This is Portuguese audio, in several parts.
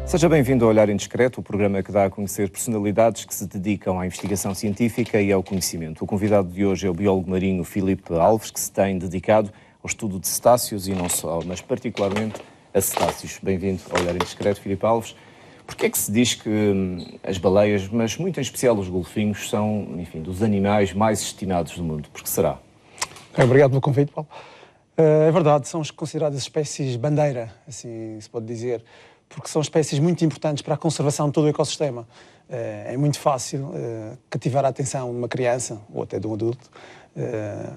Seja bem-vindo ao Olhar Indiscreto, o programa que dá a conhecer personalidades que se dedicam à investigação científica e ao conhecimento. O convidado de hoje é o biólogo marinho Filipe Alves, que se tem dedicado ao estudo de cetáceos e não só, mas particularmente a cetáceos. Bem-vindo ao Olhar Indiscreto, Filipe Alves. Porquê é que se diz que as baleias, mas muito em especial os golfinhos, são, enfim, dos animais mais estimados do mundo? Por que será? Obrigado pelo convite, Paulo. É verdade, são consideradas espécies bandeira, assim se pode dizer, porque são espécies muito importantes para a conservação de todo o ecossistema. É muito fácil cativar a atenção de uma criança ou até de um adulto,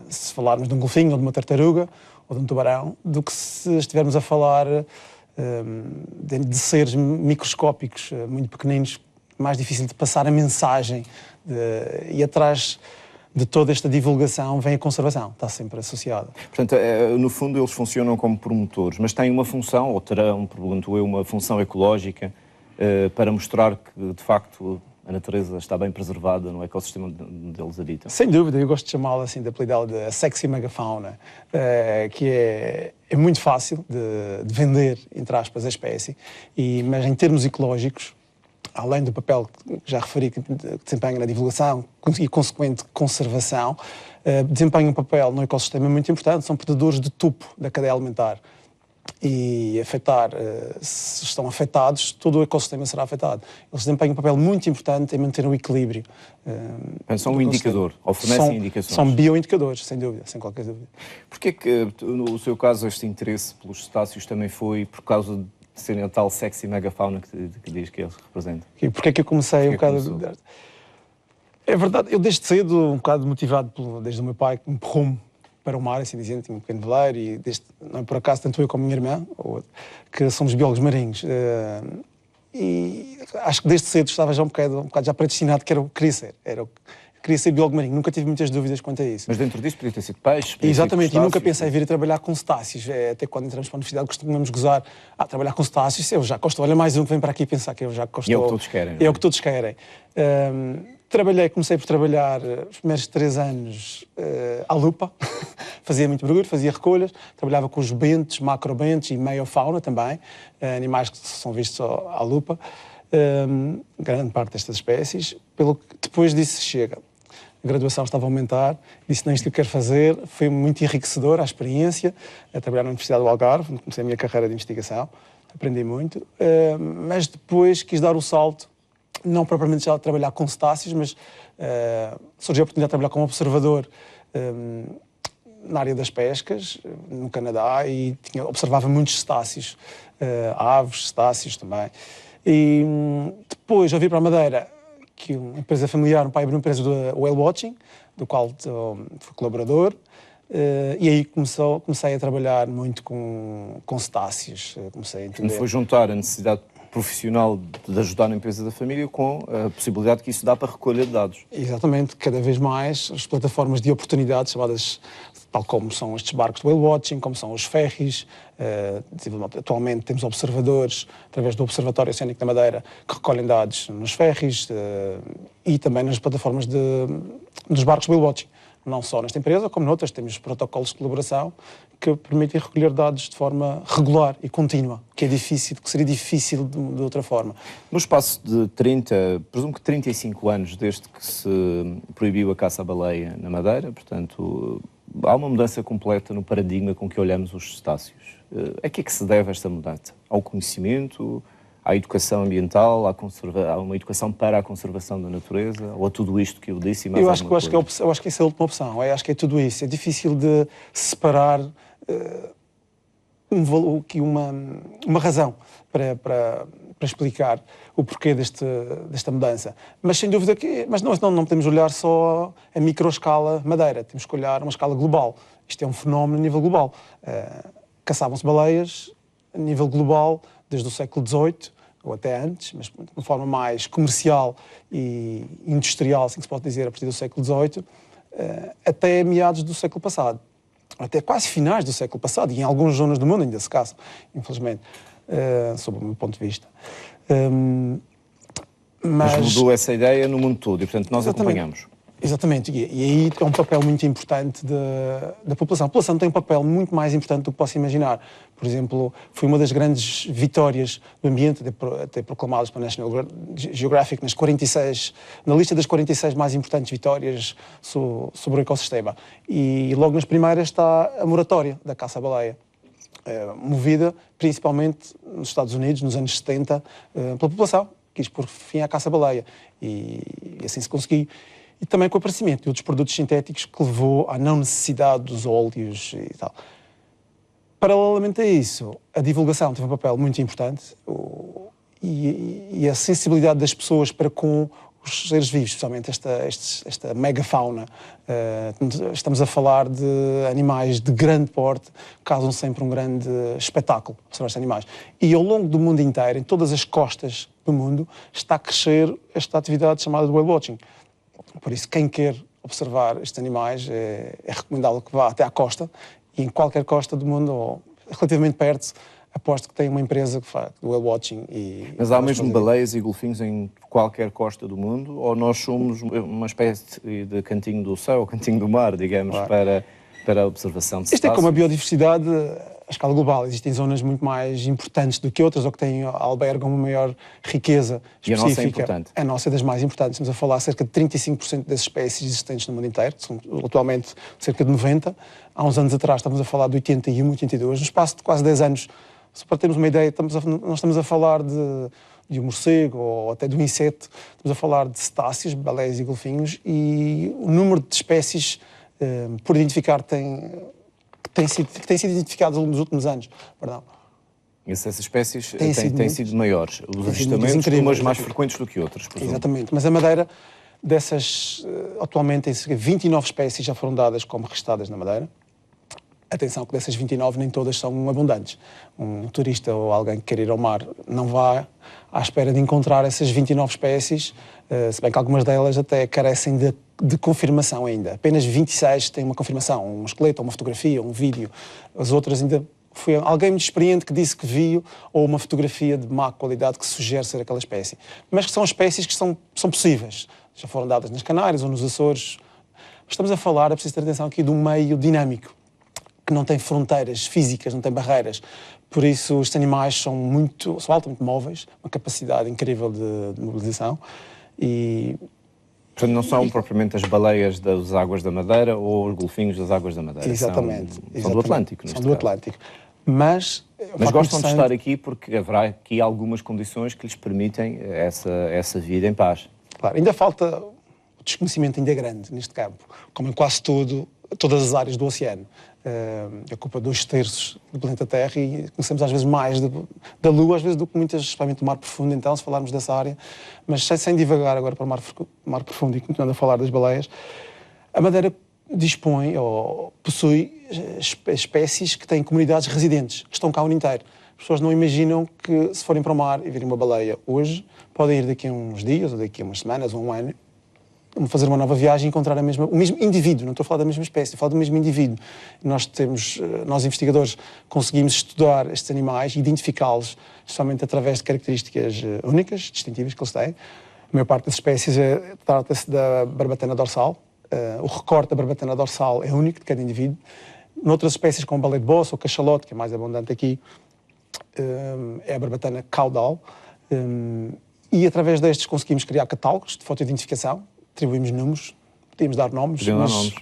se falarmos de um golfinho ou de uma tartaruga ou de um tubarão, do que se estivermos a falar de seres microscópicos, muito pequeninos, mais difícil de passar a mensagem. E atrás de toda esta divulgação vem a conservação, está sempre associada. Portanto, no fundo eles funcionam como promotores, mas têm uma função, ou terão, pergunto eu, uma função ecológica para mostrar que, de facto, a natureza está bem preservada no ecossistema onde eles habitam? Sem dúvida, eu gosto de chamá-la assim, de apelidá-la de sexy megafauna, que é muito fácil de vender, entre aspas, a espécie, mas em termos ecológicos, além do papel que já referi que desempenha na divulgação e consequente conservação, desempenham um papel no ecossistema muito importante, são predadores de topo da cadeia alimentar. E se estão afetados, todo o ecossistema será afetado. Eles desempenham um papel muito importante em manter o equilíbrio. São um indicador, ou fornecem indicações? São bioindicadores, sem dúvida, sem qualquer dúvida. Porquê é que, no seu caso, este interesse pelos cetáceos também foi por causa de serem a tal sexy megafauna que diz que eles representam? E porquê é que eu comecei um bocado... É verdade, eu desde cedo, um bocado motivado desde o meu pai, que me empurrou-me para o mar, assim dizendo, tinha um pequeno veleiro e não é por acaso, tanto eu como a minha irmã, que somos biólogos marinhos. E acho que desde cedo estava já um bocado já predestinado que era o que queria ser. Queria ser biólogo marinho, nunca tive muitas dúvidas quanto a isso. Mas dentro disso podia ter sido peixe? Exatamente, e nunca pensei em vir a trabalhar com cetáceos. Até quando entramos para a universidade costumamos gozar, trabalhar com cetáceos, eu já gosto, olha mais um que vem para aqui pensar que eu já gosto. E é o que todos querem. É o que todos querem. Comecei por trabalhar os primeiros 3 anos à lupa, fazia muito mergulho, fazia recolhas, trabalhava com os bentos, macrobentos e meiofauna também, animais que são vistos à lupa, grande parte destas espécies, pelo que depois disse chega. A graduação estava a aumentar, disse não é isto que eu quero fazer, foi muito enriquecedor a experiência, a trabalhar na Universidade do Algarve, onde comecei a minha carreira de investigação, aprendi muito, mas depois quis dar o salto, não propriamente já trabalhar com cetáceos, mas surgiu a oportunidade de trabalhar como observador na área das pescas, no Canadá, e observava muitos cetáceos, aves, cetáceos também. E depois eu vim para a Madeira, que uma empresa familiar, um pai abriu uma empresa do Whale Watching, do qual fui colaborador, e aí comecei a trabalhar muito com cetáceos. Comecei a entender. Foi juntar a necessidade profissional de ajudar na empresa da família com a possibilidade que isso dá para a recolha de dados. Exatamente, cada vez mais as plataformas de oportunidades, chamadas tal como são estes barcos do Whale Watching, como são os ferries. Atualmente temos observadores, através do Observatório Oceânico da Madeira, que recolhem dados nos ferries e também nas plataformas dos barcos do Whale Watching. Não só nesta empresa, como noutras, temos protocolos de colaboração que permitem recolher dados de forma regular e contínua, que seria difícil de outra forma. No espaço de presumo que 35 anos desde que se proibiu a caça à baleia na Madeira, portanto, há uma mudança completa no paradigma com que olhamos os cetáceos. A que é que se deve esta mudança? Ao conhecimento, à educação ambiental, a uma educação para a conservação da natureza, ou a tudo isto que eu disse e mais alguma coisa? Eu acho que essa é a última opção. Acho que é tudo isso. É difícil de separar uma razão para explicar o porquê desta mudança. Mas sem dúvida mas não podemos olhar só a microescala Madeira, temos que olhar uma escala global. Isto é um fenómeno a nível global. Caçavam-se baleias a nível global desde o século XVIII, ou até antes, mas de uma forma mais comercial e industrial, assim que se pode dizer, a partir do século XVIII, até meados do século passado. Até quase finais do século passado, e em algumas zonas do mundo ainda se caçam, infelizmente, sob o meu ponto de vista. Mas mudou essa ideia no mundo todo, e portanto nós acompanhamos. Exatamente, e aí é um papel muito importante da população. A população tem um papel muito mais importante do que posso imaginar. Por exemplo, foi uma das grandes vitórias do ambiente, até proclamadas pela National Geographic na lista das 46 mais importantes vitórias sobre o ecossistema. E logo nas primeiras está a moratória da caça à baleia, movida principalmente nos Estados Unidos, nos anos 70, pela população, que quis pôr fim à caça à baleia. E assim se conseguiu. E também com o aparecimento de outros produtos sintéticos que levou à não necessidade dos óleos e tal. Paralelamente a isso, a divulgação teve um papel muito importante e a sensibilidade das pessoas para com os seres vivos, especialmente esta megafauna. Estamos a falar de animais de grande porte, que causam sempre um grande espetáculo sobre estes animais. E ao longo do mundo inteiro, em todas as costas do mundo, está a crescer esta atividade chamada de whale watching. Por isso, quem quer observar estes animais, é recomendável que vá até à costa, e em qualquer costa do mundo, ou relativamente perto, aposto que tem uma empresa que faz whale watching. Mas há mesmo baleias e golfinhos em qualquer costa do mundo, ou nós somos uma espécie de cantinho do céu, cantinho do mar, digamos, claro, para a observação de cetáceos? Isto é como a biodiversidade à escala global. Existem zonas muito mais importantes do que outras, ou que albergam uma maior riqueza específica. E a nossa é importante? A nossa é das mais importantes. Estamos a falar cerca de 35% das espécies existentes no mundo inteiro, são atualmente cerca de 90%. Há uns anos atrás estávamos a falar de 81, 82. No espaço de quase 10 anos, só para termos uma ideia, nós estamos a falar de um morcego ou até de um inseto, estamos a falar de cetáceos, baleias e golfinhos, e o número de espécies por identificar que têm sido identificadas ao longo dos últimos anos. Perdão. Essas espécies têm sido maiores. Os avistamentos, umas mais frequentes do que outras, por exemplo. Exatamente. Mas a Madeira, atualmente, tem cerca de 29 espécies já foram dadas como registadas na Madeira. Atenção que dessas 29 nem todas são abundantes. Um turista ou alguém que quer ir ao mar não vai à espera de encontrar essas 29 espécies, se bem que algumas delas até carecem de confirmação ainda. Apenas 26 têm uma confirmação, um esqueleto, uma fotografia, um vídeo. As outras ainda foi alguém muito experiente que disse que viu, ou uma fotografia de má qualidade que sugere ser aquela espécie. Mas que são espécies que são possíveis. Já foram dadas nas Canárias ou nos Açores. Estamos a falar, é preciso ter atenção aqui, de um meio dinâmico, que não tem fronteiras físicas, não tem barreiras. Por isso, estes animais são altamente móveis, uma capacidade incrível de mobilização. Portanto, não são propriamente as baleias das águas da Madeira ou os golfinhos das águas da Madeira. Exatamente. São do Atlântico, São do Atlântico. Mas gostam de estar aqui porque haverá aqui algumas condições que lhes permitem essa vida em paz. Claro, ainda falta o desconhecimento ainda é grande neste campo, como em quase todas as áreas do oceano. Ocupa 2/3 do planeta Terra e conhecemos às vezes mais da Lua, às vezes do que muitas, especialmente do mar profundo, então, se falarmos dessa área. Mas sem divagar agora para o mar profundo e continuando a falar das baleias, a Madeira dispõe ou possui espécies que têm comunidades residentes, que estão cá o ano inteiro. As pessoas não imaginam que, se forem para o mar e virem uma baleia hoje, podem ir daqui a uns dias, ou daqui a umas semanas, ou um ano, fazer uma nova viagem e encontrar o mesmo indivíduo. Não estou a falar da mesma espécie, estou a falar do mesmo indivíduo. Nós investigadores, conseguimos estudar estes animais e identificá-los, especialmente através de características únicas, distintivas que eles têm. A maior parte das espécies trata-se da barbatana dorsal. O recorte da barbatana dorsal é único de cada indivíduo. Noutras espécies, como o baleia de bossa ou cachalote, que é mais abundante aqui, é a barbatana caudal. E através destes conseguimos criar catálogos de fotoidentificação, atribuímos números, podíamos dar nomes, mas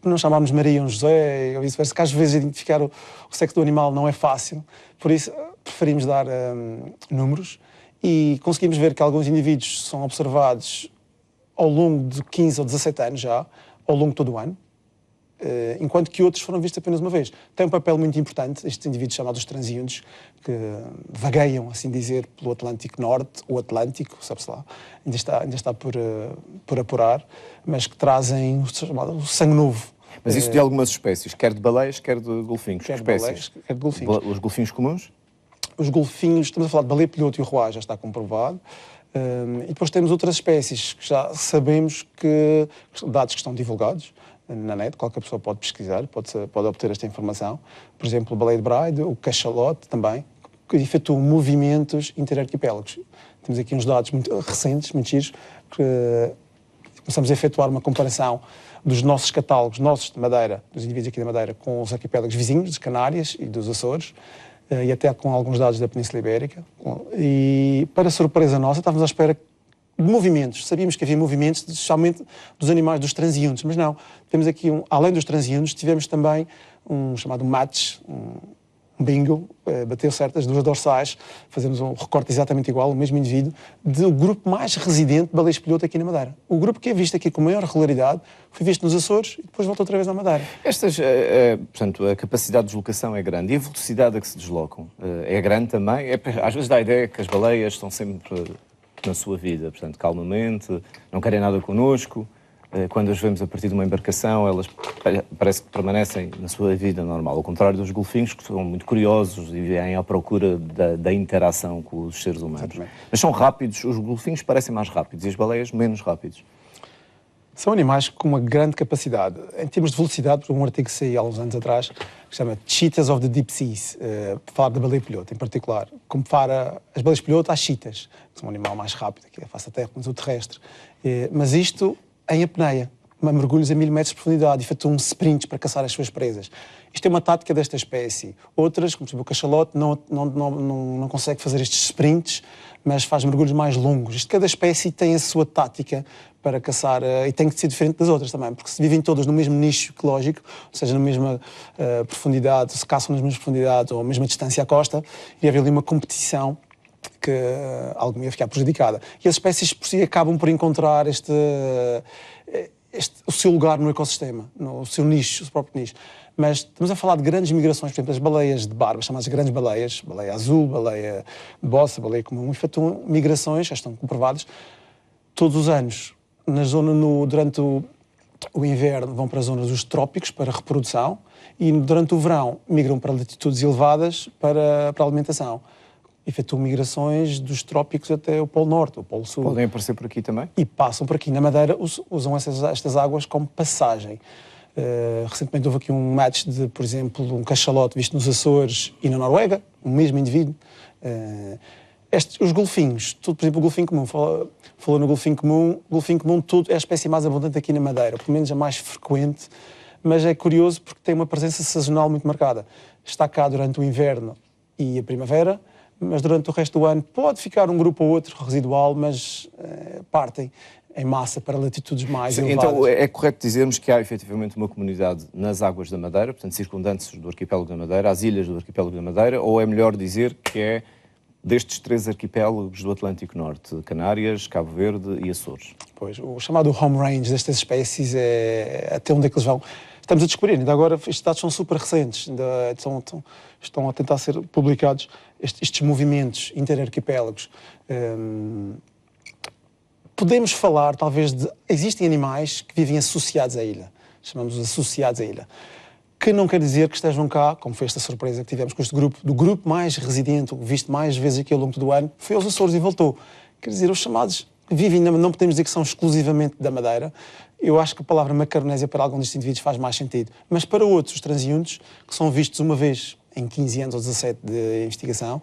não chamámos Maria ou José, ou vice-versa, que às vezes identificar o sexo do animal não é fácil, por isso preferimos dar números e conseguimos ver que alguns indivíduos são observados ao longo de 15 ou 17 anos já, ao longo de todo o ano, enquanto que outros foram vistos apenas uma vez. Tem um papel muito importante, estes indivíduos chamados transeuntes, que vagueiam, assim dizer, pelo Atlântico Norte, ou Atlântico, sabe-se lá, ainda está por apurar, mas que trazem o sangue novo. Mas isso de algumas espécies, quer de baleias, quer de golfinhos. Quer de baleias, quer de golfinhos. Os golfinhos comuns? Os golfinhos, estamos a falar de baleia piloto e o roá, já está comprovado. E depois temos outras espécies que já sabemos que, dados que estão divulgados na net, qualquer pessoa pode pesquisar, pode obter esta informação. Por exemplo, a baleia de Bride, o cachalote também, que efetuam movimentos interarquipélagos. Temos aqui uns dados muito recentes, muito giros, que começamos a efetuar uma comparação dos nossos catálogos, nossos de Madeira, dos indivíduos aqui da Madeira, com os arquipélagos vizinhos, das Canárias e dos Açores, e até com alguns dados da Península Ibérica. E, para surpresa nossa, estávamos à espera de movimentos. Sabíamos que havia movimentos, especialmente dos animais, dos transeuntes, mas não. Temos aqui, além dos transeuntes, tivemos também um chamado match, um bingo, bateu certas duas dorsais, fazemos um recorte exatamente igual, o mesmo indivíduo, do grupo mais residente de baleia-espelhota aqui na Madeira. O grupo que é visto aqui com maior regularidade foi visto nos Açores e depois volta outra vez na Madeira. Portanto, a capacidade de deslocação é grande e a velocidade a que se deslocam é grande também. Às vezes dá a ideia que as baleias estão sempre na sua vida, portanto, calmamente, não querem nada connosco. Quando as vemos a partir de uma embarcação, elas parece que permanecem na sua vida normal, ao contrário dos golfinhos, que são muito curiosos e vêm à procura da interação com os seres humanos. Exatamente. Mas são rápidos, os golfinhos parecem mais rápidos e as baleias menos rápidos. São animais com uma grande capacidade. Em termos de velocidade, por um artigo que saiu há uns anos atrás, que se chama Cheetahs of the Deep Seas, para falar da baleia-espelhota em particular. Compara as baleias-espelhota às cheetahs, que são um animal mais rápido, que é face à terra, mas o terrestre. Mas isto em apneia, mergulhos a 1000 metros de profundidade, efetuam sprints para caçar as suas presas. Isto é uma tática desta espécie. Outras, como por exemplo o cachalote, não consegue fazer estes sprints, mas faz mergulhos mais longos. Cada espécie tem a sua tática para caçar e tem que ser diferente das outras também, porque se vivem todas no mesmo nicho ecológico, ou seja, na mesma profundidade, se caçam nas mesmas profundidades ou a mesma distância à costa, iria haver ali uma competição que algo ia ficar prejudicada. E as espécies por si acabam por encontrar o seu lugar no ecossistema, no seu nicho, o seu próprio nicho. Mas estamos a falar de grandes migrações, por exemplo, as baleias de barba, chamadas grandes baleias, baleia azul, baleia de bossa, baleia comum, efetuam migrações, já estão comprovadas, todos os anos. Durante o inverno vão para as zonas dos trópicos para reprodução e durante o verão migram para latitudes elevadas para a alimentação. Efetuam migrações dos trópicos até o Polo Norte, o Polo Sul. Podem aparecer por aqui também? E passam por aqui. Na Madeira usam estas águas como passagem. Recentemente houve aqui um match de, por exemplo, um cachalote visto nos Açores e na Noruega, o mesmo indivíduo. Os golfinhos, por exemplo, o golfinho comum, falou no golfinho comum é a espécie mais abundante aqui na Madeira, pelo menos a mais frequente, mas é curioso porque tem uma presença sazonal muito marcada. Está cá durante o inverno e a primavera, mas durante o resto do ano pode ficar um grupo ou outro residual, mas partem em massa para latitudes mais elevadas. Então é correto dizermos que há efetivamente uma comunidade nas águas da Madeira, portanto circundantes do arquipélago da Madeira, às ilhas do arquipélago da Madeira, ou é melhor dizer que é destes 3 arquipélagos do Atlântico Norte, Canárias, Cabo Verde e Açores? Pois, o chamado home range destas espécies é até onde é que eles vão. Estamos a descobrir, ainda agora estes dados são super recentes, estão a tentar ser publicados estes movimentos interarquipélagos. Podemos falar, talvez, existem animais que vivem associados à ilha, chamamos-os associados à ilha, que não quer dizer que estejam cá, como foi esta surpresa que tivemos com este grupo, do grupo mais residente, visto mais vezes aqui ao longo do ano, foi aos Açores e voltou. Quer dizer, os chamados vivem, não podemos dizer que são exclusivamente da Madeira. Eu acho que a palavra macaronésia para alguns destes indivíduos faz mais sentido. Mas para outros, os transeuntes, que são vistos uma vez em 15 anos ou 17 de investigação,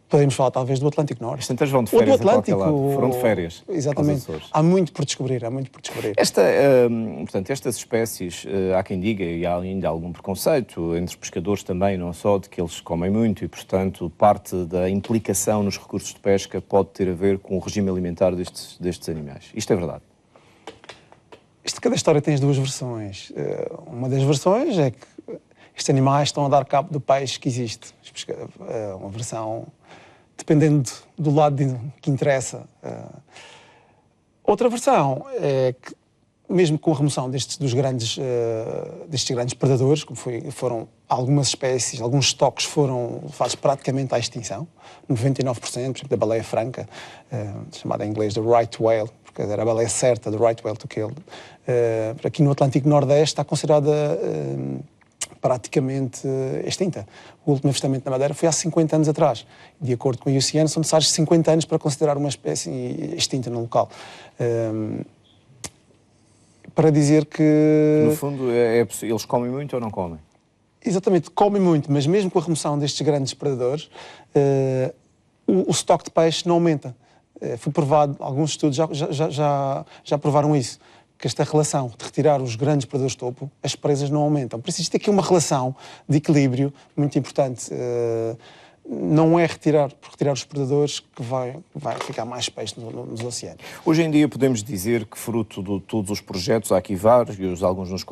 podemos falar talvez do Atlântico Norte. Estas vão de férias ou do Atlântico. Foram de férias. Exatamente. Há muito por descobrir, Portanto, estas espécies, há quem diga, e há ainda algum preconceito, entre os pescadores também, não só, de que eles comem muito e, portanto, parte da implicação nos recursos de pesca pode ter a ver com o regime alimentar destes animais. Isto é verdade? Cada história tem as duas versões. Uma das versões é que estes animais estão a dar cabo do peixe que existe. Uma versão dependendo do lado que interessa. Outra versão é que, mesmo com a remoção destes grandes predadores, como foram algumas espécies, alguns estoques foram levados praticamente à extinção, 99%, por exemplo, da baleia franca, chamada em inglês de right whale, porque era a baleia certa, the right whale to kill. Aqui no Atlântico Nordeste está considerada praticamente extinta. O último avistamento na Madeira foi há 50 anos atrás. De acordo com a IUCN, são necessários 50 anos para considerar uma espécie extinta no local. Para dizer que... No fundo, eles comem muito ou não comem? Exatamente, comem muito, mas mesmo com a remoção destes grandes predadores, o estoque de peixe não aumenta. Foi provado, alguns estudos já provaram isso, que esta relação de retirar os grandes predadores de topo, as presas não aumentam. Por isso, existe aqui uma relação de equilíbrio muito importante. Não é por retirar os predadores que vai ficar mais peixe nos oceanos. Hoje em dia podemos dizer que, fruto de todos os projetos, há aqui vários, alguns dos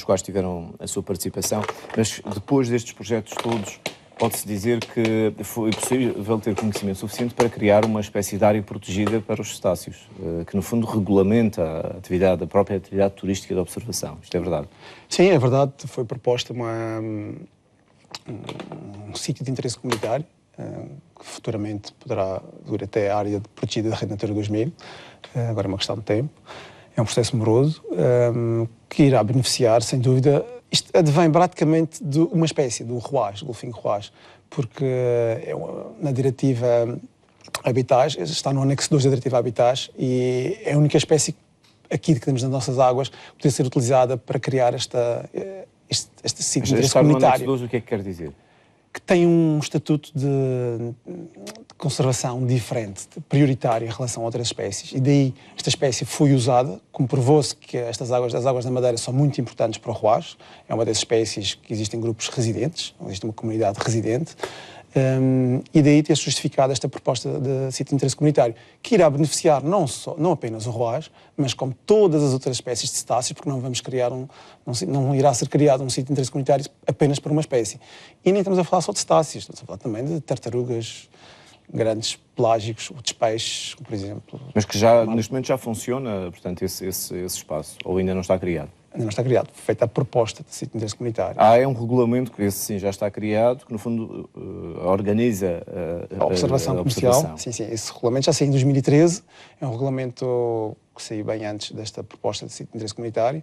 quais tiveram a sua participação, mas depois destes projetos todos, pode-se dizer que foi possível ter conhecimento suficiente para criar uma espécie de área protegida para os cetáceos, que no fundo regulamenta a própria atividade turística de observação. Isto é verdade? Sim, é verdade. Foi proposta um sítio de interesse comunitário, que futuramente poderá vir até a área protegida da Rede Natura 2000. Agora é uma questão de tempo. É um processo moroso que irá beneficiar, sem dúvida. Isto advém praticamente de uma espécie, do ruás, golfinho ruás, porque na diretiva Habitats, está no anexo 2 da diretiva Habitats, e é a única espécie aqui que temos nas nossas águas que pode ser utilizada para criar este sítio de interesse comunitário. No anexo 2, o que é que quer dizer? Que tem um estatuto de conservação diferente, prioritário em relação a outras espécies. E daí esta espécie foi usada, comprovou-se que as águas da Madeira são muito importantes para o ruás. É uma das espécies que existem grupos residentes, existe uma comunidade residente, e daí ter justificado esta proposta de sítio de interesse comunitário, que irá beneficiar não apenas o ruás, mas como todas as outras espécies de cetáceos, porque não irá ser criado um sítio de interesse comunitário apenas para uma espécie. E nem estamos a falar só de cetáceos, estamos a falar também de tartarugas, grandes pelágicos, outros peixes, por exemplo. Mas que neste momento já funciona, portanto, esse espaço, ou ainda não está criado? Ainda não está criado. Feita a proposta de sítio de interesse comunitário. É um regulamento que esse sim já está criado, que no fundo organiza a observação comercial. Sim, esse regulamento já saiu em 2013. É um regulamento que saiu bem antes desta proposta de sítio de interesse comunitário,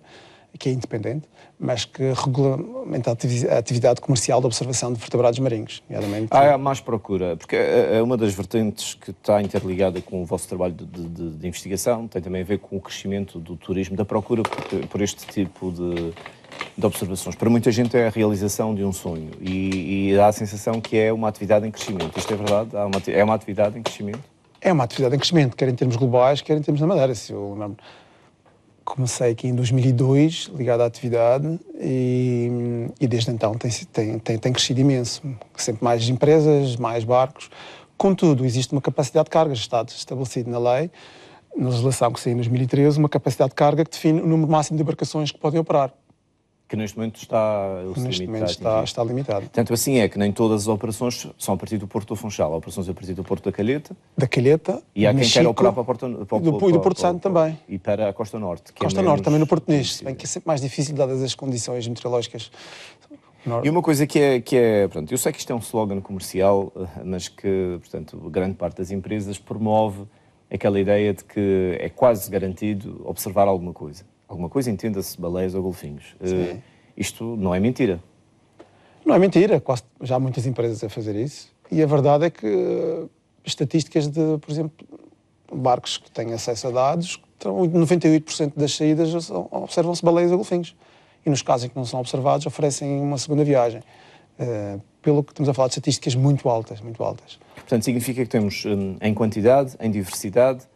que é independente, mas que regulamenta a atividade comercial de observação de vertebrados marinhos. Há mais procura, porque é uma das vertentes que está interligada com o vosso trabalho de investigação, tem também a ver com o crescimento do turismo, da procura por este tipo de observações. Para muita gente é a realização de um sonho e dá a sensação que é uma atividade em crescimento. Isto é verdade? É uma atividade em crescimento? É uma atividade em crescimento, quer em termos globais, quer em termos da Madeira. Se eu lembro, comecei aqui em 2002, ligado à atividade, e desde então tem crescido imenso. Sempre mais empresas, mais barcos. Contudo, existe uma capacidade de carga, está estabelecido na lei, na legislação que saiu em 2013, uma capacidade de carga que define o número máximo de embarcações que podem operar. Que neste momento está limitado. Portanto, assim é que nem todas as operações são a partir do Porto do Funchal. Há operações a partir do Porto da Calheta. E há quem quer operar para o Porto Santo também. E para a Costa Norte. Costa Norte, também no Porto Nês, se bem que é sempre mais difícil, dadas as condições meteorológicas. E uma coisa que é portanto, eu sei que isto é um slogan comercial, mas que, portanto, grande parte das empresas promove aquela ideia de que é quase garantido observar alguma coisa. Alguma coisa, entenda-se, baleias ou golfinhos. Isto não é mentira. Não é mentira. Já há muitas empresas a fazer isso. E a verdade é que estatísticas de, por exemplo, barcos que têm acesso a dados, 98% das saídas observam-se baleias ou golfinhos. E nos casos em que não são observados, oferecem uma segunda viagem. Pelo que estamos a falar de estatísticas muito altas, muito altas. Portanto, significa que temos em quantidade, em diversidade,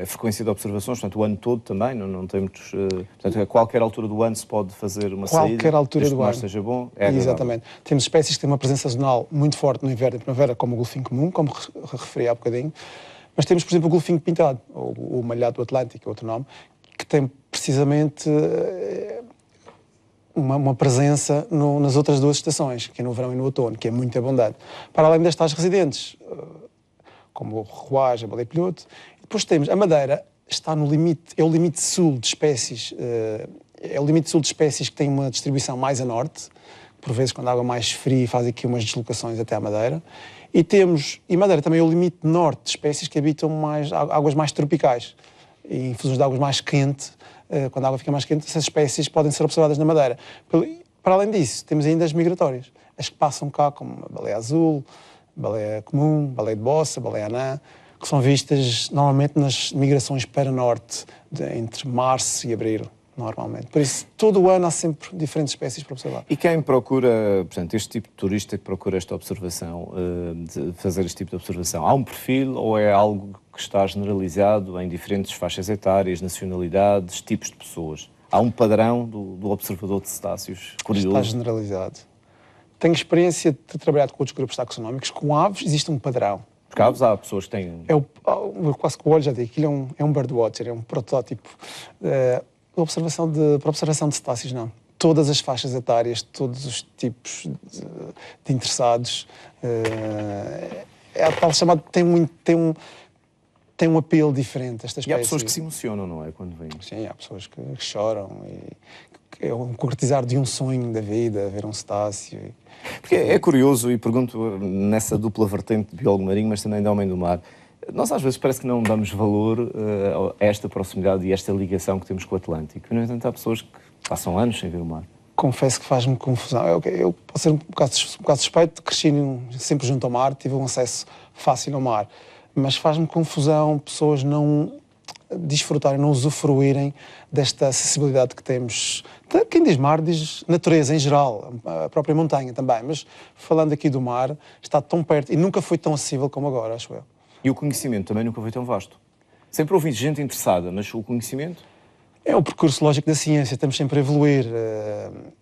a frequência de observações, portanto, o ano todo também, não temos... portanto, a qualquer altura do ano se pode fazer uma saída. Qualquer altura do ano. Seja bom, Exatamente. Temos espécies que têm uma presença sazonal muito forte no inverno e primavera, como o golfinho comum, como referi há bocadinho. Mas temos, por exemplo, o golfinho pintado, ou o malhado do Atlântico, outro nome, que tem precisamente uma presença nas outras duas estações, que é no verão e no outono, que é muito abundante. Para além destas residentes, como o ruás, a baleia-pilhoto. Depois temos a Madeira, está no limite, é o limite sul de espécies, que tem uma distribuição mais a norte, por vezes quando a água é mais fria faz aqui umas deslocações até a Madeira. E Madeira também é o limite norte de espécies que habitam águas mais tropicais. E em funções de águas mais quentes, quando a água fica mais quente, essas espécies podem ser observadas na Madeira. Para além disso, temos ainda as migratórias, as que passam cá, como a baleia azul, baleia comum, baleia de bossa, baleia anã, que são vistas normalmente nas migrações para norte, entre março e abril. normalmente. Por isso, todo o ano há sempre diferentes espécies para observar. E quem procura, portanto, este tipo de turista que procura esta observação, de fazer este tipo de observação, há um perfil ou é algo que está generalizado em diferentes faixas etárias, nacionalidades, tipos de pessoas? Há um padrão do observador de cetáceos curioso? Está generalizado. Tenho experiência de ter trabalhado com outros grupos taxonómicos. Com aves existe um padrão. Porque aves há pessoas que têm... Eu quase que o olho já digo, aquilo é um birdwatcher, é um protótipo. Para observação de cetáceos, não. Todas as faixas etárias, todos os tipos de interessados. É a tal chamada... Tem um apelo diferente, esta espécie. E há pessoas que se emocionam, não é? Quando vêm. Sim, há pessoas que choram. É um concretizar de um sonho da vida, ver um cetáceo. Porque é curioso, e pergunto nessa dupla vertente de biólogo marinho, mas também de homem do mar. Nós às vezes parece que não damos valor a esta proximidade e esta ligação que temos com o Atlântico. No entanto, há pessoas que passam anos sem ver o mar. Confesso que faz-me confusão. Eu posso ser um bocado suspeito, cresci sempre junto ao mar, tive um acesso fácil ao mar. Mas faz-me confusão pessoas não desfrutarem, não usufruírem desta acessibilidade que temos. Quem diz mar diz natureza em geral, a própria montanha também, mas falando aqui do mar, está tão perto e nunca foi tão acessível como agora, acho eu. E o conhecimento também nunca foi tão vasto. Sempre ouvi gente interessada, mas o conhecimento? É o percurso lógico da ciência, estamos sempre a evoluir.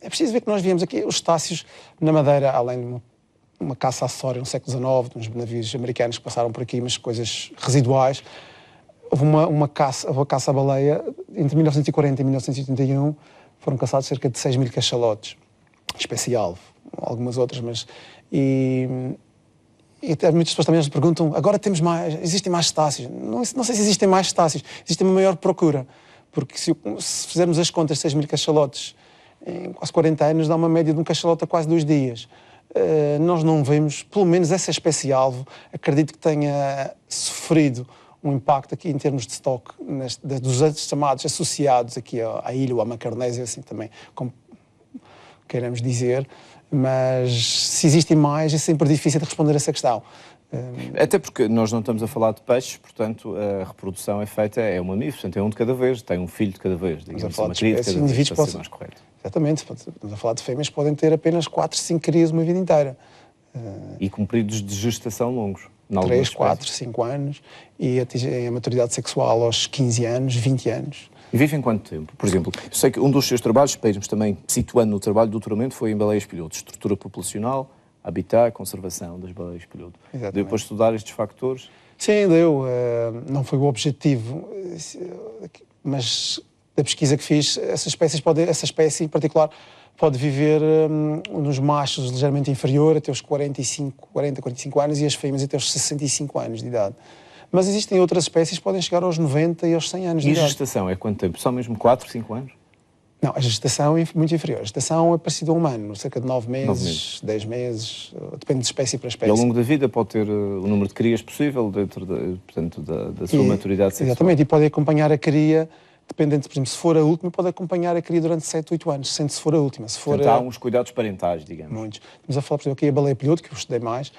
É preciso ver que nós viemos aqui, os cetáceos na Madeira, além de uma caça acessória no século XIX, uns navios americanos que passaram por aqui, mas coisas residuais. Houve uma caça à baleia, entre 1940 e 1981, foram caçados cerca de 6.000 cachalotes, espécie-alvo, algumas outras, mas... E até muitas pessoas também nos perguntam, agora existem mais cetáceos? Não sei se existem mais cetáceos, existe uma maior procura, porque se fizermos as contas, 6.000 cachalotes em quase 40 anos, dá uma média de um cachalote a quase 2 dias. Nós não vemos, pelo menos essa espécie-alvo, acredito que tenha sofrido um impacto aqui em termos de estoque dos chamados associados aqui à ilha ou à Macaronésia, assim também, como queiramos dizer, mas se existem mais é sempre difícil de responder a essa questão. Até porque nós não estamos a falar de peixes, portanto a reprodução é feita, é um mamífero, portanto é um de cada vez, tem um filho de cada vez, digamos, uma cria de cada vez, para ser mais correto. Exatamente, estamos a falar de fêmeas que podem ter apenas 4, 5 crias uma vida inteira. E com períodos de gestação longos. 3, 4, 5 anos e atingem a maturidade sexual aos 15 anos, 20 anos. E vivem quanto tempo? Por exemplo, eu sei que um dos seus trabalhos, para irmos também situando no trabalho do doutoramento, foi em baleias-piloto, estrutura populacional, habitat, conservação das baleias-piloto. Deu para estudar estes factores? Sim, deu. Não foi o objetivo, mas da pesquisa que fiz, essa espécie em particular pode viver nos machos ligeiramente inferior, até os 40, 45 anos, e as fêmeas até os 65 anos de idade. Mas existem outras espécies que podem chegar aos 90 e aos 100 anos de idade. E a gestação é quanto tempo? Só mesmo 4, 5 anos? Não, a gestação é muito inferior. A gestação é parecida a um humano, cerca de 9 meses, 10 meses, depende de espécie para espécie. E ao longo da vida pode ter o número de crias possível dentro portanto, da sua maturidade sexual. Exatamente, e pode acompanhar a cria, dependendo, por exemplo, se for a última, pode acompanhar a cria durante 7, 8 anos, sendo se for a última. Se for portanto, há uns cuidados parentais, digamos. Muitos. Estamos a falar, por exemplo, aqui a baleia-piloto, que eu estudei mais.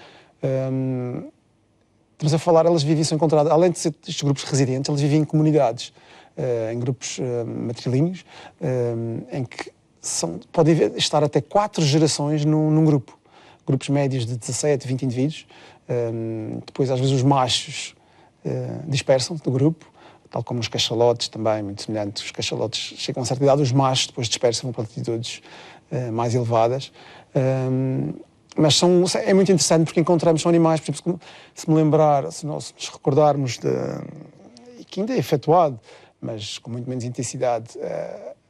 Estamos a falar, elas vivem, são encontradas, além de ser estes grupos residentes, elas vivem em comunidades, em grupos matrilíneos, em que podem estar até 4 gerações num grupo. Grupos médios de 17, 20 indivíduos. Depois, às vezes, os machos dispersam do grupo, tal como os cachalotes também, muito semelhante. Os cachalotes chegam a certa idade, os machos depois dispersam para altitudes mais elevadas. Mas é muito interessante porque encontramos, são animais, por exemplo, se nos recordarmos, e que ainda é efetuado, mas com muito menos intensidade,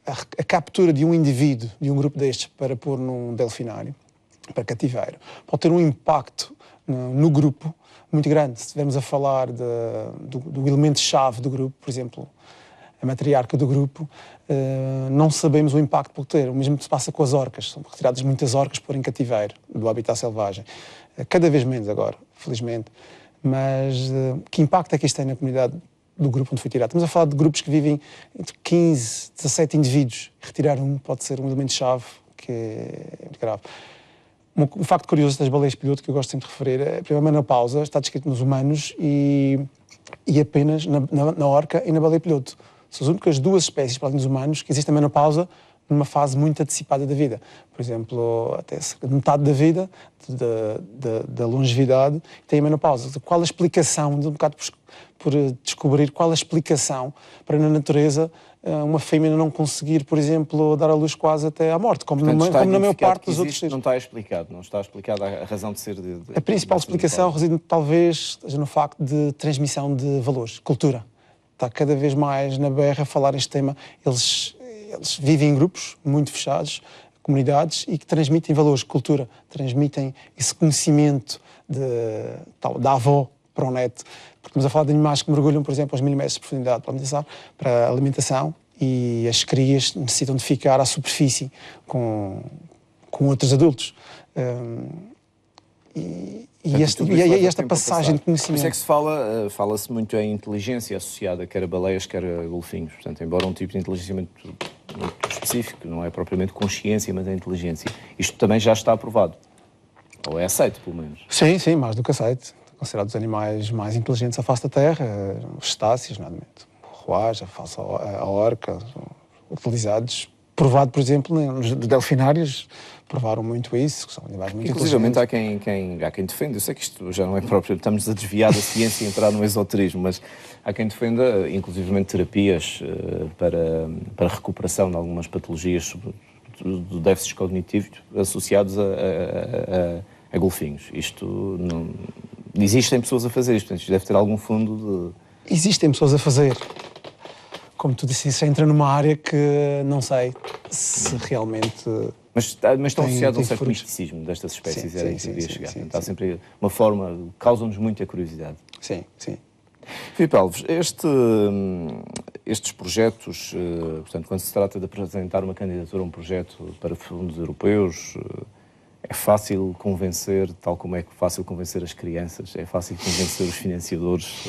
a captura de um indivíduo, de um grupo destes, para pôr num delfinário, para cativeiro, pode ter um impacto no grupo muito grande. Se estivermos a falar do elemento-chave do grupo, por exemplo, a matriarca do grupo, não sabemos o impacto que pode ter. O mesmo que se passa com as orcas. São retiradas muitas orcas por em cativeiro do habitat selvagem. Cada vez menos agora, felizmente. Mas que impacto é que isto tem na comunidade do grupo onde foi tirado? Estamos a falar de grupos que vivem entre 15, 17 indivíduos. Retirar um pode ser um elemento-chave que é muito grave. Um facto curioso das baleias-piloto que eu gosto sempre de referir é a menopausa está descrito nos humanos e apenas na orca e na baleia-piloto. Ou São as únicas 2 espécies, para além dos humanos, que existe a menopausa numa fase muito antecipada da vida. Por exemplo, até cerca de metade da vida, da longevidade, tem a menopausa. Qual a explicação, um bocado por descobrir qual a explicação para na natureza uma fêmea não conseguir, por exemplo, dar à luz quase até à morte, como na maior parte dos outros seres. Não está explicada a razão de ser... A principal explicação reside talvez no facto de transmissão de valores, cultura. Está cada vez mais na BR a falar este tema. Eles vivem em grupos muito fechados, comunidades, e que transmitem valores, cultura, transmitem esse conhecimento da avó para o neto. Porque estamos a falar de animais que mergulham, por exemplo, aos 1000 metros de profundidade para a alimentação, e as crias necessitam de ficar à superfície com outros adultos. Esta passagem de conhecimento... Por isso é que fala-se muito em inteligência associada, quer a baleias, quer a golfinhos. Portanto, embora um tipo de inteligência muito específico, não é propriamente consciência, mas é inteligência. Isto também já está aprovado. Ou é aceito, pelo menos. Sim, mais do que aceito. Considerados os animais mais inteligentes à face da Terra, os cetáceos, nomeadamente o roage, a orca, utilizados. Provado, por exemplo, nos delfinários, provaram muito isso, que são animais muito inteligentes. Há quem defenda, eu sei que isto já não é próprio, estamos a desviar da ciência e entrar no esoterismo, mas há quem defenda, inclusivamente, terapias para recuperação de algumas patologias do déficit cognitivo associados a golfinhos. Isto não... Existem pessoas a fazer isto, portanto, isto deve ter algum fundo de... Existem pessoas a fazer. Como tu disse, isso entra numa área que não sei se realmente... Mas estão associados a um certo misticismo destas espécies, sim, era isso que eu ia chegar. Está sempre uma forma, causa-nos muita curiosidade. Sim. Filipe Alves, estes projetos, portanto, quando se trata de apresentar uma candidatura a um projeto para fundos europeus, é fácil convencer, tal como é fácil convencer as crianças, é fácil convencer os financiadores.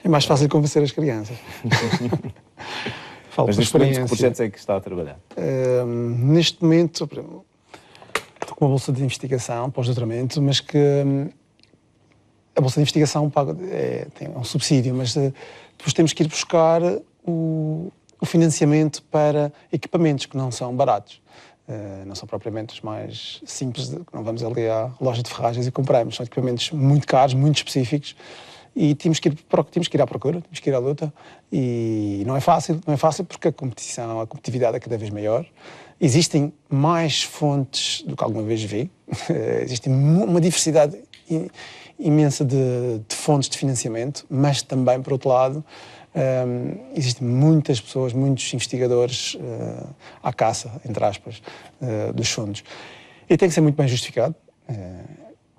É mais fácil convencer as crianças. Mas neste momento, que projetos é que está a trabalhar? Neste momento, estou com uma bolsa de investigação, pós-doutoramento, mas que a bolsa de investigação tem um subsídio, mas depois temos que ir buscar o financiamento para equipamentos que não são baratos. Não são propriamente os mais simples, não vamos ali à loja de ferragens e compramos, são equipamentos muito caros, muito específicos, e temos que ir à procura, temos que ir à luta, e não é fácil porque a competitividade é cada vez maior. Existem mais fontes do que alguma vez vi, existe uma diversidade imensa de fontes de financiamento, mas também, por outro lado, existem muitas pessoas, muitos investigadores à caça, entre aspas, dos fundos. E tem que ser muito bem justificado,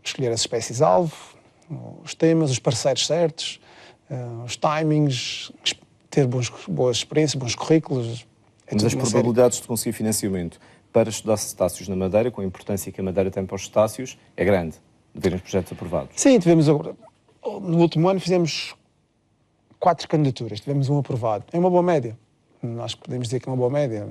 escolher as espécies-alvo, os temas, os parceiros certos, os timings, ter boas experiências, bons currículos. Mas as probabilidades de conseguir financiamento para estudar cetáceos na Madeira, com a importância que a Madeira tem para os cetáceos, é grande, de verem os projetos aprovados. Sim, tivemos agora, no último ano fizemos 4 candidaturas, tivemos um aprovado. É uma boa média. Acho que podemos dizer que é uma boa média.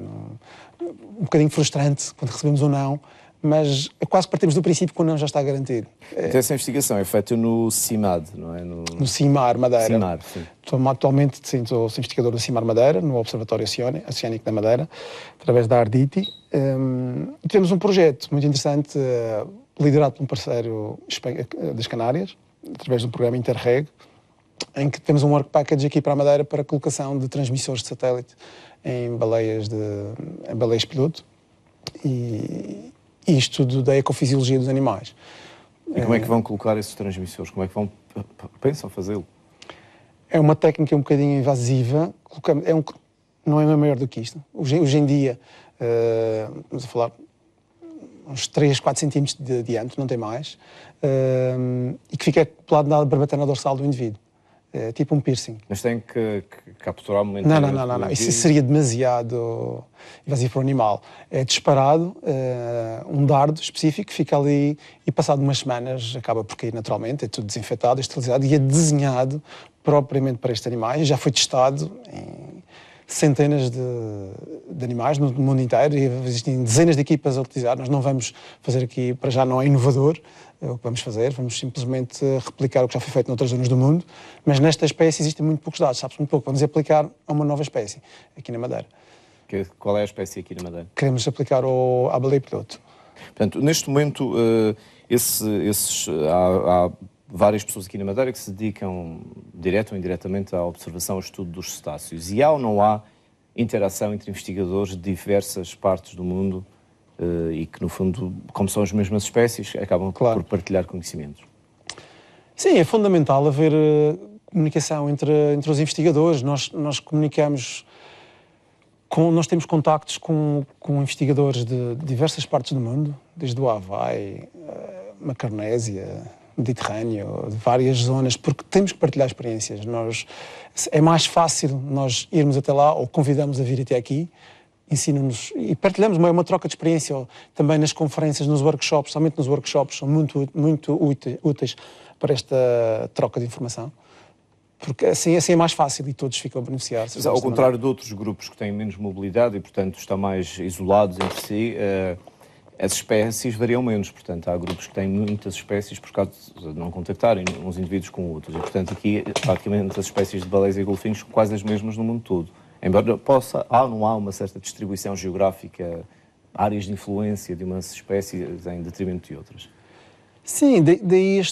Um bocadinho frustrante quando recebemos um não, mas quase partimos do princípio que o não já está garantido. Então essa investigação é feita no CIMAD, não é? No CIMAR Madeira. CIMAR, sim. Atualmente sou investigador do CIMAR Madeira, no Observatório Oceânico da Madeira, através da Arditi. Temos um projeto muito interessante, liderado por um parceiro das Canárias, através de um programa Interreg, em que temos um work package aqui para a Madeira para a colocação de transmissores de satélite em baleias piloto e estudo da ecofisiologia dos animais. E como é que vão colocar esses transmissores? Como é que pensam fazê-lo? É uma técnica um bocadinho invasiva, não é maior do que isto. Hoje em dia, vamos a falar uns 3, 4 centímetros de diâmetro, não tem mais, e que fica acoplado na barbatana dorsal do indivíduo. É tipo um piercing. Mas tem que capturar o momento... Não. Isso seria demasiado invasivo para o animal. É disparado um dardo específico, fica ali e passado umas semanas acaba por cair naturalmente, é tudo desinfetado, esterilizado e é desenhado propriamente para estes animais. Já foi testado em centenas de animais no mundo inteiro e existem dezenas de equipas a utilizar. Nós não vamos fazer aqui, para já não é inovador o que vamos fazer, vamos simplesmente replicar o que já foi feito noutras zonas do mundo, mas nesta espécie existem muito poucos dados, sabe-se muito pouco. Vamos aplicar a uma nova espécie aqui na Madeira. Qual é a espécie aqui na Madeira? Queremos aplicar à baleia-piloto. Portanto, neste momento, há várias pessoas aqui na Madeira que se dedicam, direto ou indiretamente, à observação e ao estudo dos cetáceos. E há ou não há interação entre investigadores de diversas partes do mundo e que, no fundo, como são as mesmas espécies, acabam por partilhar conhecimentos? Sim, é fundamental haver comunicação entre os investigadores. Nós comunicamos... Nós temos contactos com investigadores de diversas partes do mundo, desde o Havaí, Macaronésia, Mediterrâneo, de várias zonas, porque temos que partilhar experiências. É mais fácil nós irmos até lá ou convidamos a vir até aqui, ensinam-nos e partilhamos uma troca de experiência. Ou também nas conferências, nos workshops, somente nos workshops, são muito úteis para esta troca de informação. Porque assim é mais fácil e todos ficam a beneficiar. Mas, ao contrário de outros grupos que têm menos mobilidade e, portanto, estão mais isolados entre si, as espécies variam menos. Portanto, há grupos que têm muitas espécies por causa de não contactarem uns indivíduos com outros. E, portanto, aqui, praticamente, as espécies de baleias e golfinhos são quase as mesmas no mundo todo. Embora não há uma certa distribuição geográfica, áreas de influência de umas espécies em detrimento de outras. Sim, daí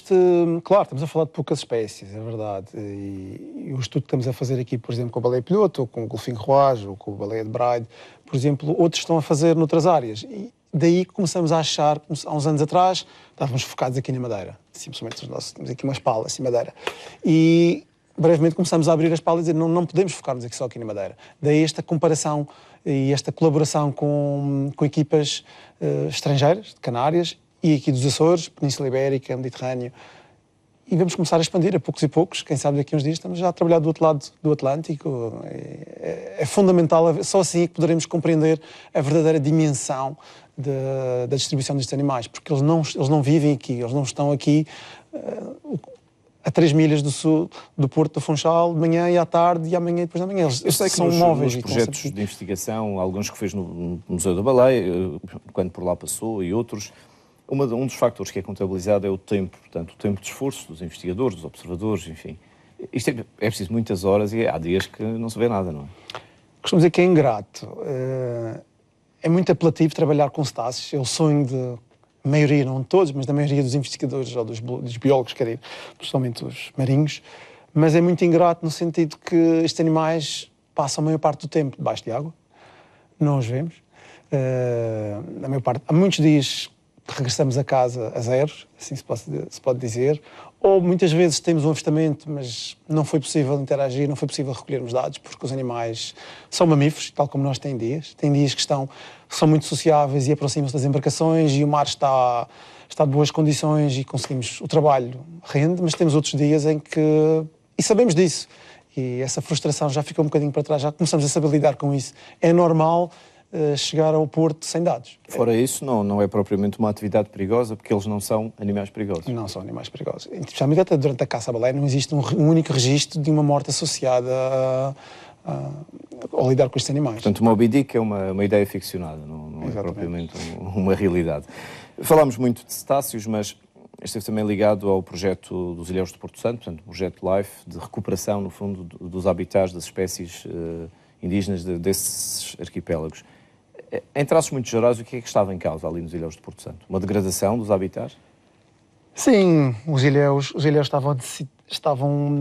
claro, estamos a falar de poucas espécies, é verdade. E o estudo que estamos a fazer aqui, por exemplo, com a baleia-piloto, ou com o golfinho roage, ou com a baleia de Bride, por exemplo, outros estão a fazer noutras áreas. E daí começamos a achar, há uns anos atrás, estávamos focados aqui na Madeira. Simplesmente temos aqui umas palas em Madeira. E brevemente começamos a abrir as palas e dizer não podemos focar-nos aqui só aqui na Madeira. Daí esta comparação e esta colaboração com equipas estrangeiras, de Canárias, e aqui dos Açores, Península Ibérica, Mediterrâneo. E vamos começar a expandir a poucos e poucos. Quem sabe daqui a uns dias estamos já a trabalhar do outro lado do Atlântico. É fundamental, só assim é que poderemos compreender a verdadeira dimensão da distribuição destes animais, porque eles não vivem aqui, eles não estão aqui a 3 milhas do sul do Porto do Funchal, de manhã e à tarde e amanhã e depois da manhã. Eles são móveis. Nos projetos de investigação, alguns que fez no Museu da Baleia, quando por lá passou, e outros, um dos fatores que é contabilizado é o tempo, portanto, o tempo de esforço dos investigadores, dos observadores, enfim. Isto é preciso muitas horas e há dias que não se vê nada, não é? Costumo dizer que é ingrato. É muito apelativo trabalhar com cetáceos. É o sonho de maioria, não de todos, mas da maioria dos investigadores ou dos biólogos, quer dizer, principalmente os marinhos. Mas é muito ingrato no sentido que estes animais passam a maior parte do tempo debaixo de água. Não os vemos. A maior parte, há muitos dias regressamos a casa a zeros, assim se pode dizer, ou muitas vezes temos um avistamento, mas não foi possível interagir, não foi possível recolhermos dados, porque os animais são mamíferos, tal como nós têm dias que são muito sociáveis e aproximam-se das embarcações e o mar está de boas condições e conseguimos, o trabalho rende, mas temos outros dias em que, e sabemos disso, e essa frustração já ficou um bocadinho para trás, já começamos a saber lidar com isso. É normal chegar ao Porto sem dados. Fora isso, não é propriamente uma atividade perigosa, porque eles não são animais perigosos. Não são animais perigosos. Especialmente até durante a caça à baleia não existe um único registro de uma morte associada ao lidar com estes animais. Portanto, o Moby Dick é uma ideia ficcionada, não é propriamente uma realidade. Falámos muito de cetáceos, mas esteve também ligado ao projeto dos Ilhéus de Porto Santo, portanto, o projeto LIFE, de recuperação, no fundo, dos habitats das espécies indígenas desses arquipélagos. Em traços muito gerais, o que é que estava em causa ali nos Ilhéus de Porto Santo? Uma degradação dos habitats? Sim, os ilhéus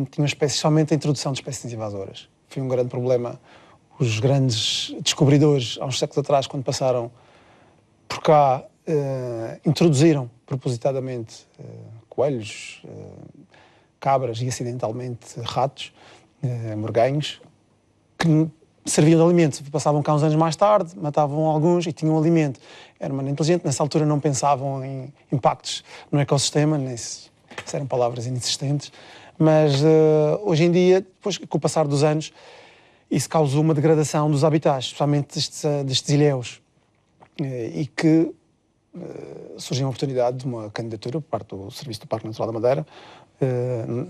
tinham espécies, somente a introdução de espécies invasoras. Foi um grande problema. Os grandes descobridores, há uns séculos atrás, quando passaram por cá, introduziram propositadamente coelhos, cabras e acidentalmente ratos, morganhos, que serviam de alimento. Passavam cá uns anos mais tarde, matavam alguns e tinham alimento. Era uma maneira inteligente. Nessa altura não pensavam em impactos no ecossistema, nem se eram palavras inexistentes. Mas hoje em dia, depois, com o passar dos anos, isso causou uma degradação dos habitats, especialmente destes ilhéus. E que surgiu uma oportunidade de uma candidatura por parte do Serviço do Parque Natural da Madeira,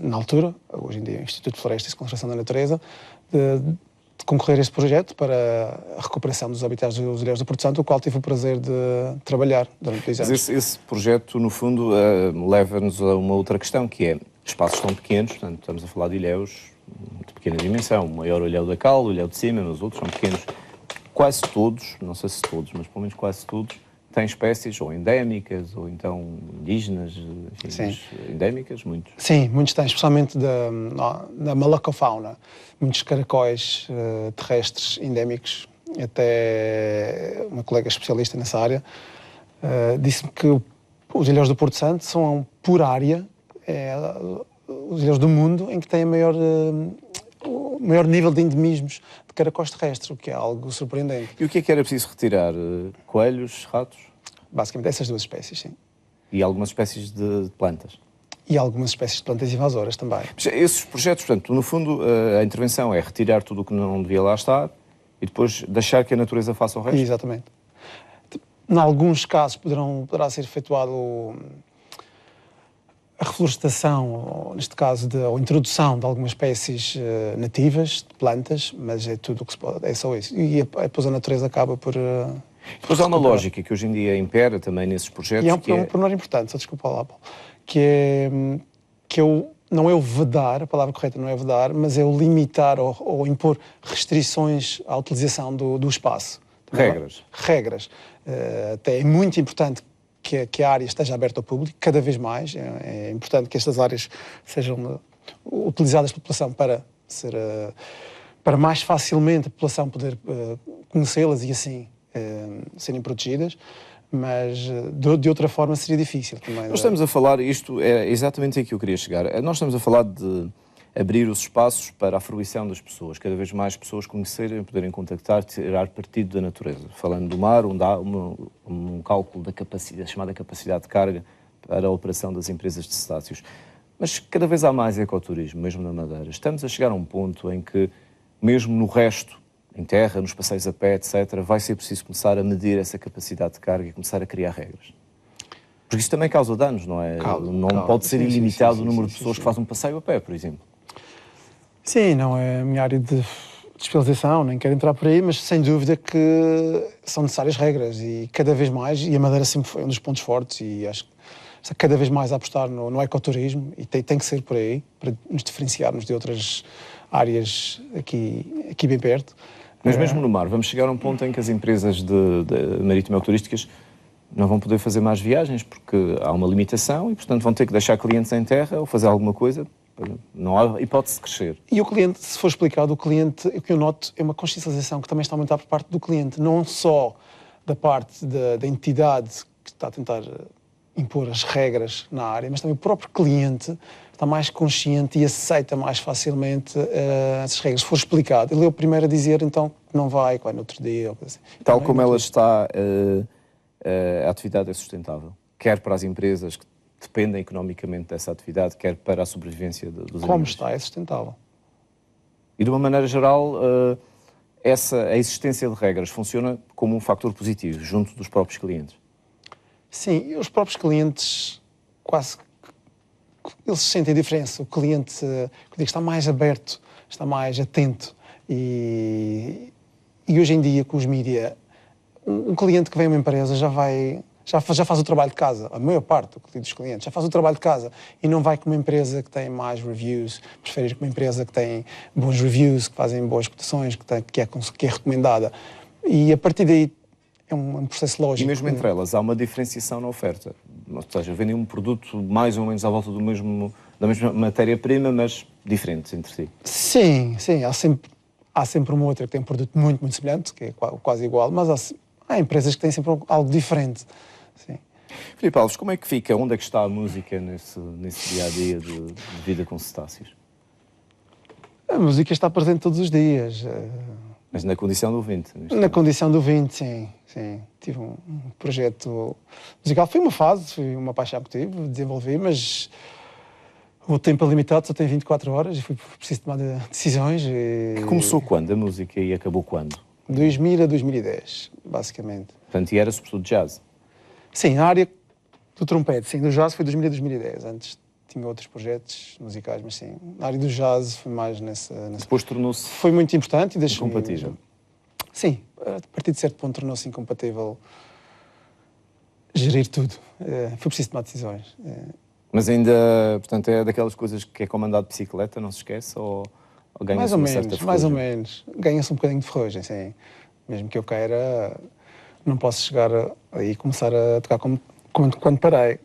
na altura, hoje em dia Instituto de Florestas e Conservação da Natureza, de concorrer a este projeto para a recuperação dos habitats dos Ilhéus do Porto Santo, o qual tive o prazer de trabalhar durante 2 anos. Mas esse projeto, no fundo, leva-nos a uma outra questão, que é espaços tão pequenos, portanto, estamos a falar de ilhéus de pequena dimensão, o maior o Ilhéu da Cal, o Ilhéu de Cima, mas os outros são pequenos. Quase todos, não sei se todos, mas pelo menos quase todos, têm espécies ou endémicas ou então indígenas, enfim, endémicas, muitos. Sim, muitos têm, especialmente da malacofauna, muitos caracóis terrestres endémicos. Até uma colega especialista nessa área disse-me que os ilhéus do Porto Santo são, por área, os ilhéus do mundo em que têm o maior nível de endemismos de caracóis terrestres, o que é algo surpreendente. E o que era preciso retirar? Coelhos, ratos? Basicamente essas 2 espécies, sim. E algumas espécies de plantas? E algumas espécies de plantas invasoras também. Esses projetos, portanto, no fundo, a intervenção é retirar tudo o que não devia lá estar e depois deixar que a natureza faça o resto? Exatamente. Em alguns casos poderá ser efetuado a reflorestação, ou, neste caso, ou introdução de algumas espécies nativas de plantas, mas é tudo o que se pode, é só isso. E depois a natureza acaba por... Depois há uma lógica que hoje em dia impera também nesses projetos. E é um pormenor importante, só desculpa lá, Paulo, que não é o vedar, a palavra correta não é vedar, mas é o limitar ou impor restrições à utilização do espaço. Regras. Regras. Até é muito importante que a área esteja aberta ao público, cada vez mais. É importante que estas áreas sejam utilizadas pela população para mais facilmente a população poder conhecê-las e assim serem protegidas, mas de outra forma seria difícil também. Nós estamos a falar, isto é exatamente aqui que eu queria chegar, nós estamos a falar de abrir os espaços para a fruição das pessoas, cada vez mais pessoas conhecerem, poderem contactar, tirar partido da natureza. Falando do mar, onde há um cálculo da capacidade, chamada capacidade de carga para a operação das empresas de cetáceos. Mas cada vez há mais ecoturismo, mesmo na Madeira. Estamos a chegar a um ponto em que, mesmo no resto, em terra, nos passeios a pé, etc., vai ser preciso começar a medir essa capacidade de carga e começar a criar regras. Porque isso também causa danos, não é? Não pode ser ilimitado o número de pessoas que fazem um passeio a pé, por exemplo. Sim, não é a minha área de especialização, nem quero entrar por aí, mas sem dúvida que são necessárias regras e cada vez mais, e a Madeira sempre foi um dos pontos fortes e acho que está cada vez mais a apostar no ecoturismo e tem que ser por aí, para nos diferenciarmos de outras áreas aqui bem perto. Mas mesmo no mar, vamos chegar a um ponto em que as empresas de marítimo-turísticas não vão poder fazer mais viagens porque há uma limitação e, portanto, vão ter que deixar clientes em terra ou fazer alguma coisa. Não há hipótese de crescer. E o cliente, se for explicado, o que eu noto é uma consciencialização que também está a aumentar por parte do cliente, não só da parte da entidade que está a tentar impor as regras na área, mas também o próprio cliente está mais consciente e aceita mais facilmente essas regras. Se for explicado, ele é o primeiro a dizer então que não vai, no outro dia. Ou assim. Tal como ela está, a atividade é sustentável, quer para as empresas que dependem economicamente dessa atividade, quer para a sobrevivência dos animais. Como está, é sustentável. E de uma maneira geral, a existência de regras funciona como um fator positivo junto dos próprios clientes? Sim, e os próprios clientes quase eles sentem a diferença. O cliente está mais aberto, está mais atento e hoje em dia com os mídia, um cliente que vem a uma empresa já faz o trabalho de casa, a maior parte dos clientes já faz o trabalho de casa e não vai com uma empresa que tem mais reviews, prefere ir com uma empresa que tem bons reviews, que fazem boas cotações, que é recomendada. E a partir daí é um processo lógico. E mesmo entre elas há uma diferenciação na oferta, ou seja, vendem um produto mais ou menos à volta da mesma matéria-prima, mas diferentes entre si. Sim, há sempre uma outra que tem um produto muito, muito semelhante, que é quase igual, mas há empresas que têm sempre algo diferente. Sim. Filipe Alves, como é que fica? Onde é que está a música nesse dia-a-dia de vida com cetáceos? A música está presente todos os dias. Mas na condição do ouvinte? Na condição do ouvinte, sim. Tive um projeto musical. Foi uma fase, foi uma paixão que tive, desenvolvi, mas o tempo é limitado, só tem 24 horas e foi preciso tomar decisões. Que começou quando a música e acabou quando? 2000 a 2010, basicamente. Portanto, e era sobretudo jazz? Sim, a área do trompete, sim, do jazz foi 2000 a 2010. Antes tinha outros projetos musicais, mas sim, na área do jazz foi mais Depois tornou-se Foi muito importante e deixou-me... incompatível. Sim, a partir de certo ponto tornou-se incompatível gerir tudo. Foi preciso tomar decisões. Mas ainda, portanto, é daquelas coisas que é como andar de bicicleta, não se esquece? Ou ganha-se Mais ou uma certa menos, ferrugem? mais ou menos. Ganha-se um bocadinho de ferrugem, sim. Mesmo que eu queira, não posso chegar aí e começar a tocar como quando parei.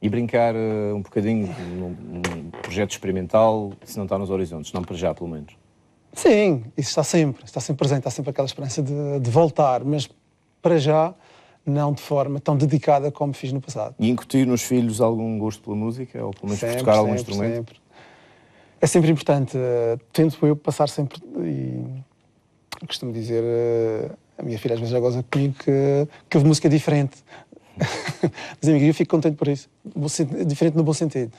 E brincar um bocadinho num projeto experimental, se não está nos horizontes, não para já, pelo menos. Sim, isso está sempre presente, está sempre aquela esperança de voltar, mas para já não de forma tão dedicada como fiz no passado. E incutir nos filhos algum gosto pela música, ou pelo menos por Sempre, tocar algum sempre, instrumento? sempre. É sempre importante, tento eu passar sempre, e costumo dizer, a minha filha às vezes já goza comigo que houve música diferente. Das amigas, eu fico contente por isso. Diferente no bom sentido.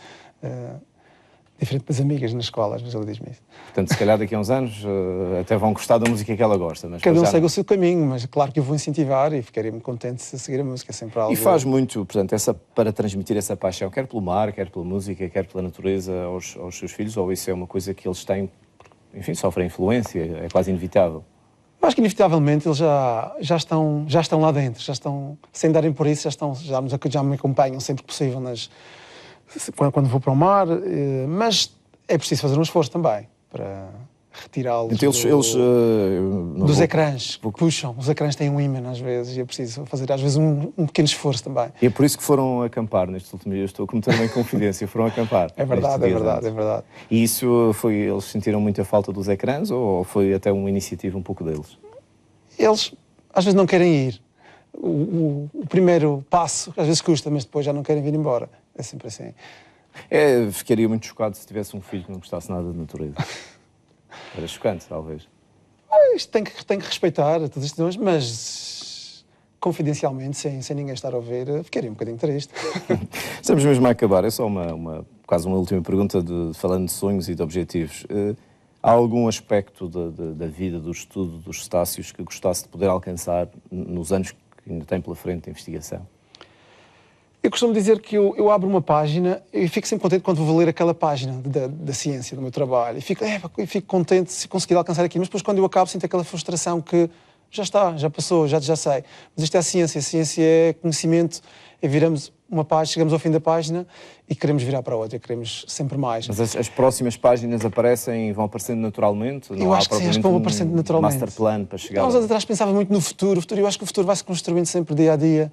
Diferente das amigas na escola, às vezes ela diz-me isso. Portanto, se calhar daqui a uns anos até vão gostar da música que ela gosta. Mas Cada um para já segue não. o seu caminho, mas claro que eu vou incentivar e ficaria muito contente se seguir a música. É sempre algo... E faz muito, portanto, para transmitir essa paixão, quer pelo mar, quer pela música, quer pela natureza aos seus filhos, ou isso é uma coisa que eles têm, enfim, sofrem influência, é quase inevitável? Eu acho que inevitavelmente eles já estão lá dentro, já estão, sem darem por isso, já me acompanham sempre que possível quando vou para o mar, mas é preciso fazer um esforço também para retirá-los Então, dos ecrãs que puxam. Os ecrãs têm um ímã às vezes e é preciso fazer às vezes um pequeno esforço também. E é por isso que foram acampar nestes últimos dias. Estou a cometer uma inconfidência, foram acampar. É verdade, é verdade, é verdade. E isso foi, eles sentiram muita falta dos ecrãs ou foi até uma iniciativa um pouco deles? Eles às vezes não querem ir. O primeiro passo às vezes custa, mas depois já não querem vir embora. É sempre assim. Ficaria muito chocado se tivesse um filho que não gostasse nada de natureza. Era chocante, talvez. Isto tem que respeitar todas as decisões, mas confidencialmente, sem ninguém estar a ouvir, ficaria um bocadinho triste. Estamos mesmo a acabar. É só quase uma última pergunta, falando de sonhos e de objetivos. Há algum aspecto da vida, do estudo dos cetáceos que gostasse de poder alcançar nos anos que ainda tem pela frente de investigação? Eu costumo dizer que eu abro uma página e fico sempre contente quando vou ler aquela página da ciência, do meu trabalho. E fico contente se conseguir alcançar aquilo. Mas depois, quando eu acabo, sinto aquela frustração que já está, já passou, já sei. Mas isto é a ciência. A ciência é conhecimento. Viramos uma página, chegamos ao fim da página e queremos virar para outra. Queremos sempre mais. Mas as próximas páginas vão aparecendo naturalmente? Eu acho que sim, acho que vão aparecendo naturalmente. Master plan para chegar Há uns anos atrás pensava muito no futuro. Eu acho que o futuro vai se construindo sempre dia a dia.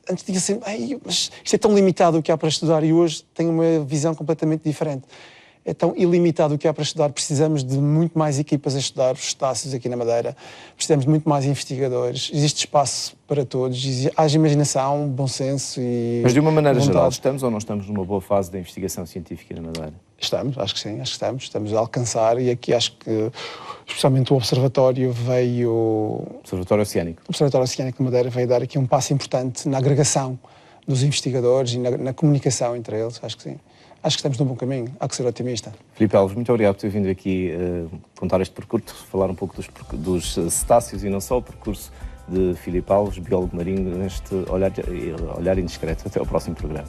Antes tinha sempre, mas isto é tão limitado o que há para estudar e hoje tenho uma visão completamente diferente. É tão ilimitado o que há para estudar, precisamos de muito mais equipas a estudar os cetáceos aqui na Madeira, precisamos de muito mais investigadores, existe espaço para todos, haja imaginação, bom senso e... Mas de uma maneira vontade. geral, estamos ou não estamos numa boa fase da investigação científica na Madeira? Estamos, acho que sim, estamos a alcançar e aqui acho que especialmente o Observatório Oceânico. O Observatório Oceânico de Madeira veio dar aqui um passo importante na agregação dos investigadores e na comunicação entre eles, acho que sim. Acho que estamos num bom caminho, há que ser otimista. Filipe Alves, muito obrigado por ter vindo aqui contar este percurso, falar um pouco dos cetáceos e não só, o percurso de Filipe Alves, biólogo marinho, neste olhar indiscreto. Até ao próximo programa.